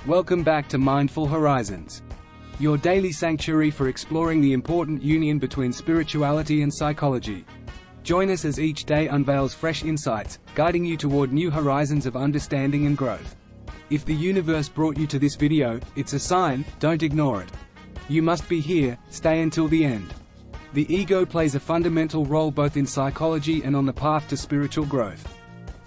Welcome back to Mindful Horizons, your daily sanctuary for exploring the important union between spirituality and psychology. Join us as each day unveils fresh insights, guiding you toward new horizons of understanding and growth. If the universe brought you to this video, it's a sign. Don't ignore it. You must be here. Stay until the end. The ego plays a fundamental role both in psychology and on the path to spiritual growth.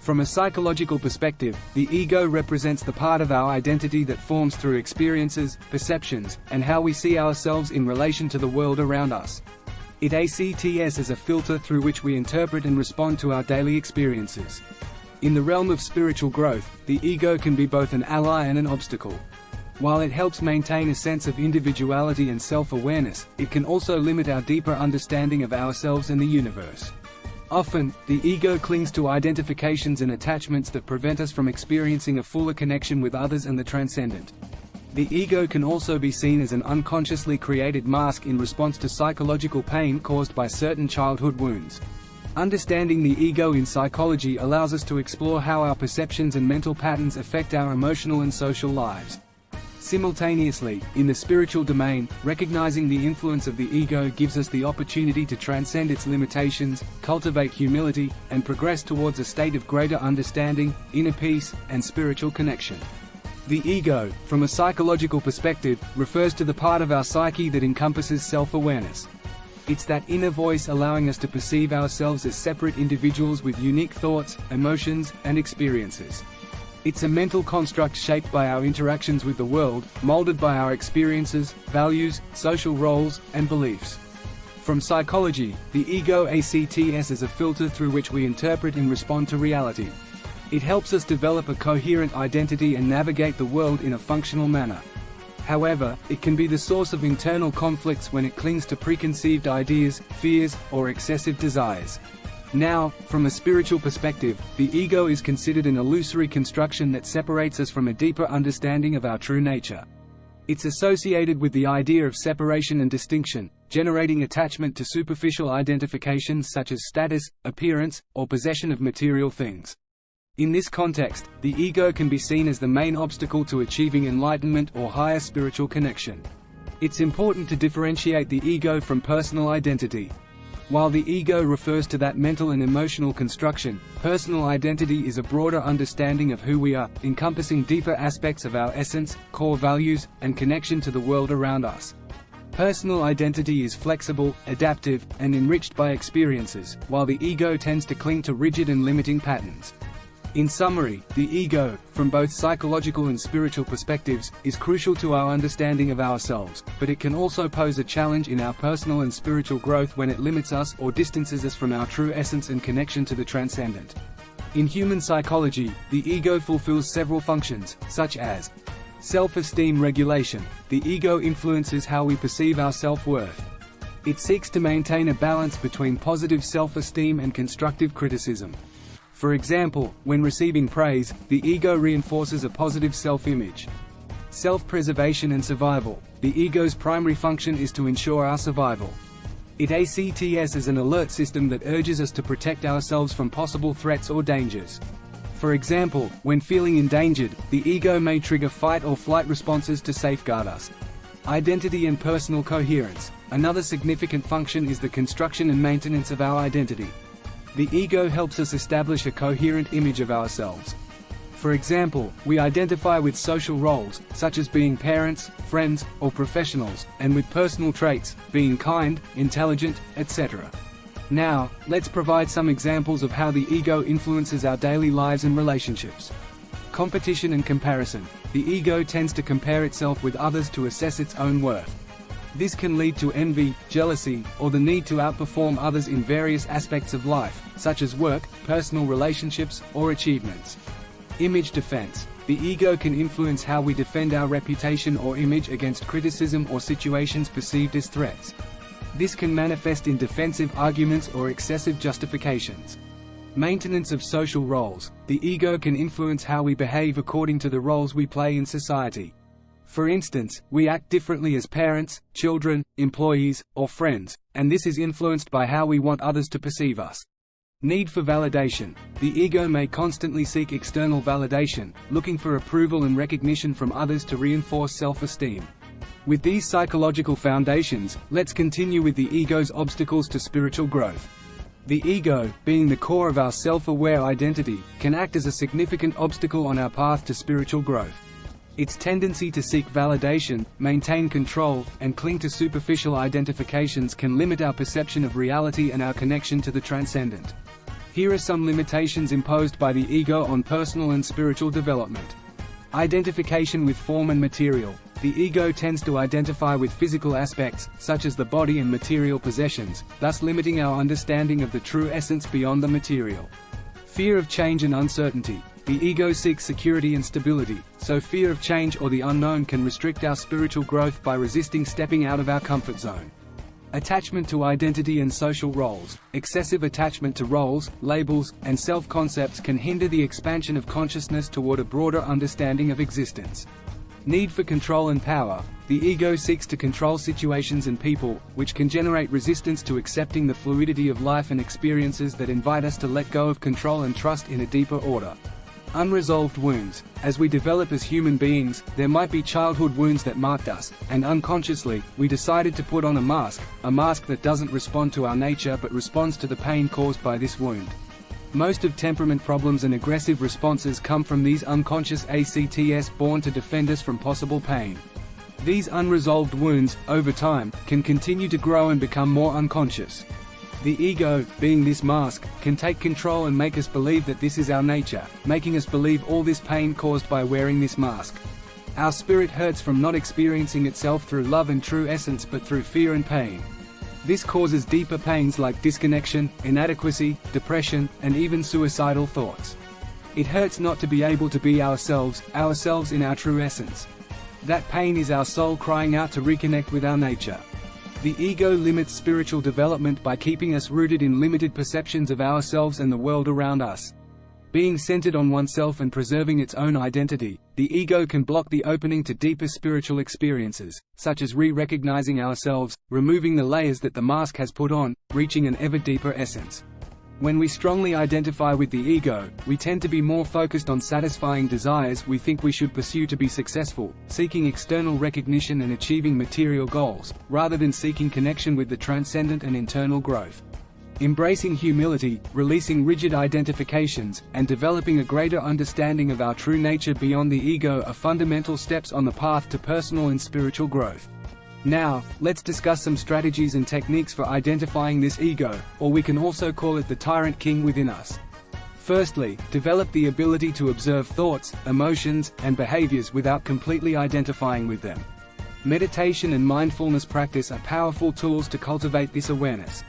From a psychological perspective, the ego represents the part of our identity that forms through experiences, perceptions, and how we see ourselves in relation to the world around us. It acts as a filter through which we interpret and respond to our daily experiences. In the realm of spiritual growth, the ego can be both an ally and an obstacle. While it helps maintain a sense of individuality and self-awareness, it can also limit our deeper understanding of ourselves and the universe. Often, the ego clings to identifications and attachments that prevent us from experiencing a fuller connection with others and the transcendent. The ego can also be seen as an unconsciously created mask in response to psychological pain caused by certain childhood wounds. Understanding the ego in psychology allows us to explore how our perceptions and mental patterns affect our emotional and social lives. Simultaneously, in the spiritual domain, recognizing the influence of the ego gives us the opportunity to transcend its limitations, cultivate humility, and progress towards a state of greater understanding, inner peace, and spiritual connection. The ego, from a psychological perspective, refers to the part of our psyche that encompasses self-awareness. It's that inner voice allowing us to perceive ourselves as separate individuals with unique thoughts, emotions, and experiences. It's a mental construct shaped by our interactions with the world, molded by our experiences, values, social roles, and beliefs. From psychology, the ego acts as a filter through which we interpret and respond to reality. It helps us develop a coherent identity and navigate the world in a functional manner. However, it can be the source of internal conflicts when it clings to preconceived ideas, fears, or excessive desires. Now, from a spiritual perspective, the ego is considered an illusory construction that separates us from a deeper understanding of our true nature. It's associated with the idea of separation and distinction, generating attachment to superficial identifications such as status, appearance, or possession of material things. In this context, the ego can be seen as the main obstacle to achieving enlightenment or higher spiritual connection. It's important to differentiate the ego from personal identity. While the ego refers to that mental and emotional construction, personal identity is a broader understanding of who we are, encompassing deeper aspects of our essence, core values, and connection to the world around us. Personal identity is flexible, adaptive, and enriched by experiences, while the ego tends to cling to rigid and limiting patterns. In summary, the ego, from both psychological and spiritual perspectives, is crucial to our understanding of ourselves, but it can also pose a challenge in our personal and spiritual growth when it limits us or distances us from our true essence and connection to the transcendent. In human psychology, the ego fulfills several functions, such as self-esteem regulation. The ego influences how we perceive our self-worth. It seeks to maintain a balance between positive self-esteem and constructive criticism. For example, when receiving praise, the ego reinforces a positive self-image. Self-preservation and survival. The ego's primary function is to ensure our survival. It acts as an alert system that urges us to protect ourselves from possible threats or dangers. For example, when feeling endangered, the ego may trigger fight or flight responses to safeguard us. Identity and personal coherence. Another significant function is the construction and maintenance of our identity. The ego helps us establish a coherent image of ourselves. For example, we identify with social roles, such as being parents, friends, or professionals, and with personal traits, being kind, intelligent, etc. Now, let's provide some examples of how the ego influences our daily lives and relationships. Competition and comparison. The ego tends to compare itself with others to assess its own worth. This can lead to envy, jealousy, or the need to outperform others in various aspects of life, such as work, personal relationships, or achievements. Image defense. The ego can influence how we defend our reputation or image against criticism or situations perceived as threats. This can manifest in defensive arguments or excessive justifications. Maintenance of social roles. The ego can influence how we behave according to the roles we play in society. For instance, we act differently as parents, children, employees, or friends, and this is influenced by how we want others to perceive us. Need for validation. The ego may constantly seek external validation, looking for approval and recognition from others to reinforce self-esteem. With these psychological foundations, let's continue with the ego's obstacles to spiritual growth. The ego, being the core of our self-aware identity, can act as a significant obstacle on our path to spiritual growth. Its tendency to seek validation, maintain control, and cling to superficial identifications can limit our perception of reality and our connection to the transcendent. Here are some limitations imposed by the ego on personal and spiritual development. Identification with form and material. The ego tends to identify with physical aspects, such as the body and material possessions, thus limiting our understanding of the true essence beyond the material. Fear of change and uncertainty. The ego seeks security and stability, so fear of change or the unknown can restrict our spiritual growth by resisting stepping out of our comfort zone. Attachment to identity and social roles. Excessive attachment to roles, labels, and self-concepts can hinder the expansion of consciousness toward a broader understanding of existence. Need for control and power. The ego seeks to control situations and people, which can generate resistance to accepting the fluidity of life and experiences that invite us to let go of control and trust in a deeper order. Unresolved wounds. As we develop as human beings, there might be childhood wounds that marked us, and unconsciously, we decided to put on a mask that doesn't respond to our nature but responds to the pain caused by this wound. Most of temperament problems and aggressive responses come from these unconscious ACTs born to defend us from possible pain. These unresolved wounds, over time, can continue to grow and become more unconscious. The ego, being this mask, can take control and make us believe that this is our nature, making us believe all this pain caused by wearing this mask. Our spirit hurts from not experiencing itself through love and true essence but through fear and pain. This causes deeper pains like disconnection, inadequacy, depression, and even suicidal thoughts. It hurts not to be able to be ourselves in our true essence. That pain is our soul crying out to reconnect with our nature. The ego limits spiritual development by keeping us rooted in limited perceptions of ourselves and the world around us. Being centered on oneself and preserving its own identity, the ego can block the opening to deeper spiritual experiences, such as re-recognizing ourselves, removing the layers that the mask has put on, reaching an ever deeper essence. When we strongly identify with the ego, we tend to be more focused on satisfying desires we think we should pursue to be successful, seeking external recognition and achieving material goals, rather than seeking connection with the transcendent and internal growth. Embracing humility, releasing rigid identifications, and developing a greater understanding of our true nature beyond the ego are fundamental steps on the path to personal and spiritual growth. Now, let's discuss some strategies and techniques for identifying this ego, or we can also call it the tyrant king within us. Firstly, develop the ability to observe thoughts, emotions, and behaviors without completely identifying with them. Meditation and mindfulness practice are powerful tools to cultivate this awareness.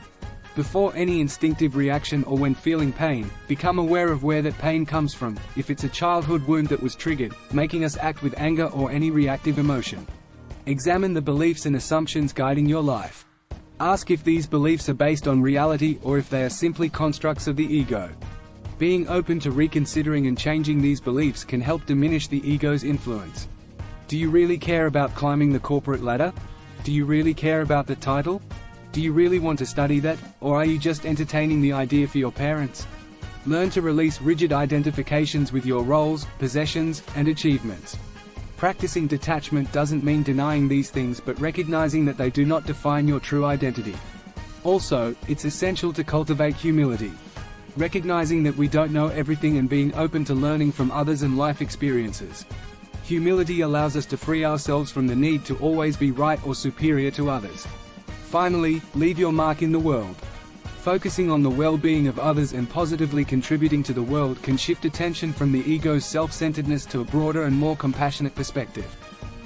Before any instinctive reaction or when feeling pain, become aware of where that pain comes from, if it's a childhood wound that was triggered, making us act with anger or any reactive emotion. Examine the beliefs and assumptions guiding your life. Ask if these beliefs are based on reality or if they are simply constructs of the ego. Being open to reconsidering and changing these beliefs can help diminish the ego's influence. Do you really care about climbing the corporate ladder? Do you really care about the title? Do you really want to study that, or are you just entertaining the idea for your parents? Learn to release rigid identifications with your roles, possessions, and achievements. Practicing detachment doesn't mean denying these things but recognizing that they do not define your true identity. Also, it's essential to cultivate humility. Recognizing that we don't know everything and being open to learning from others and life experiences. Humility allows us to free ourselves from the need to always be right or superior to others. Finally, leave your mark in the world. Focusing on the well-being of others and positively contributing to the world can shift attention from the ego's self-centeredness to a broader and more compassionate perspective.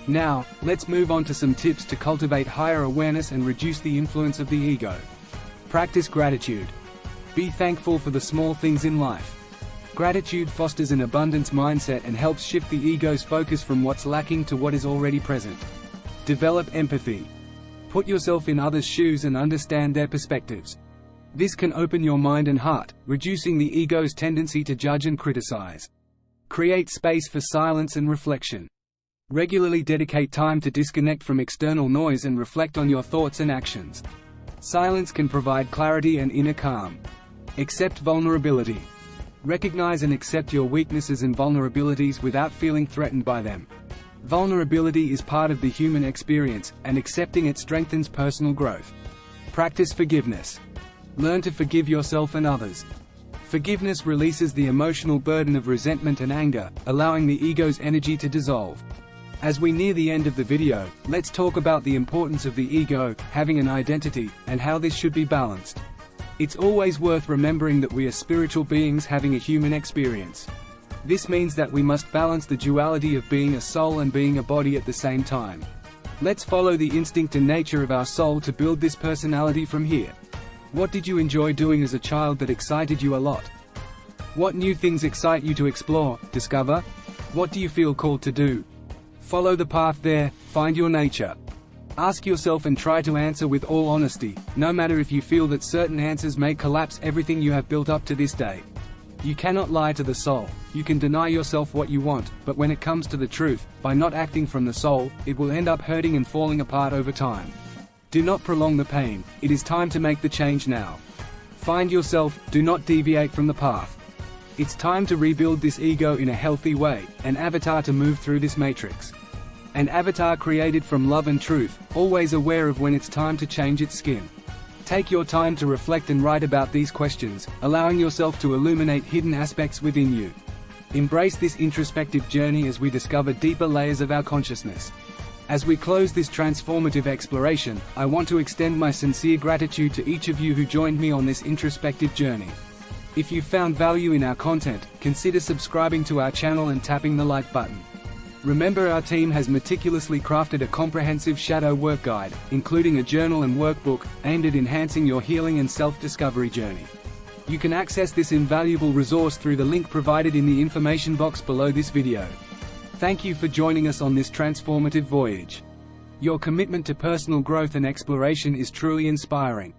Now, let's move on to some tips to cultivate higher awareness and reduce the influence of the ego. Practice gratitude. Be thankful for the small things in life. Gratitude fosters an abundance mindset and helps shift the ego's focus from what's lacking to what is already present. Develop empathy. Put yourself in others' shoes and understand their perspectives. This can open your mind and heart, reducing the ego's tendency to judge and criticize. Create space for silence and reflection. Regularly dedicate time to disconnect from external noise and reflect on your thoughts and actions. Silence can provide clarity and inner calm. Accept vulnerability. Recognize and accept your weaknesses and vulnerabilities without feeling threatened by them. Vulnerability is part of the human experience, and accepting it strengthens personal growth. Practice forgiveness. Learn to forgive yourself and others. Forgiveness releases the emotional burden of resentment and anger, allowing the ego's energy to dissolve. As we near the end of the video, let's talk about the importance of the ego, having an identity, and how this should be balanced. It's always worth remembering that we are spiritual beings having a human experience. This means that we must balance the duality of being a soul and being a body at the same time. Let's follow the instinct and nature of our soul to build this personality from here. What did you enjoy doing as a child that excited you a lot? What new things excite you to explore, discover? What do you feel called to do? Follow the path there, find your nature. Ask yourself and try to answer with all honesty, no matter if you feel that certain answers may collapse everything you have built up to this day. You cannot lie to the soul. You can deny yourself what you want, but when it comes to the truth, by not acting from the soul, it will end up hurting and falling apart over time. Do not prolong the pain. It is time to make the change now. Find yourself, do not deviate from the path. It's time to rebuild this ego in a healthy way, an avatar to move through this matrix. An avatar created from love and truth, always aware of when it's time to change its skin. Take your time to reflect and write about these questions, allowing yourself to illuminate hidden aspects within you. Embrace this introspective journey as we discover deeper layers of our consciousness. As we close this transformative exploration, I want to extend my sincere gratitude to each of you who joined me on this introspective journey. If you found value in our content, consider subscribing to our channel and tapping the like button. Remember, our team has meticulously crafted a comprehensive shadow work guide, including a journal and workbook, aimed at enhancing your healing and self-discovery journey. You can access this invaluable resource through the link provided in the information box below this video. Thank you for joining us on this transformative voyage. Your commitment to personal growth and exploration is truly inspiring.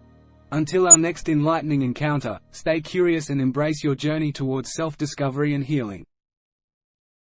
Until our next enlightening encounter, stay curious and embrace your journey towards self-discovery and healing.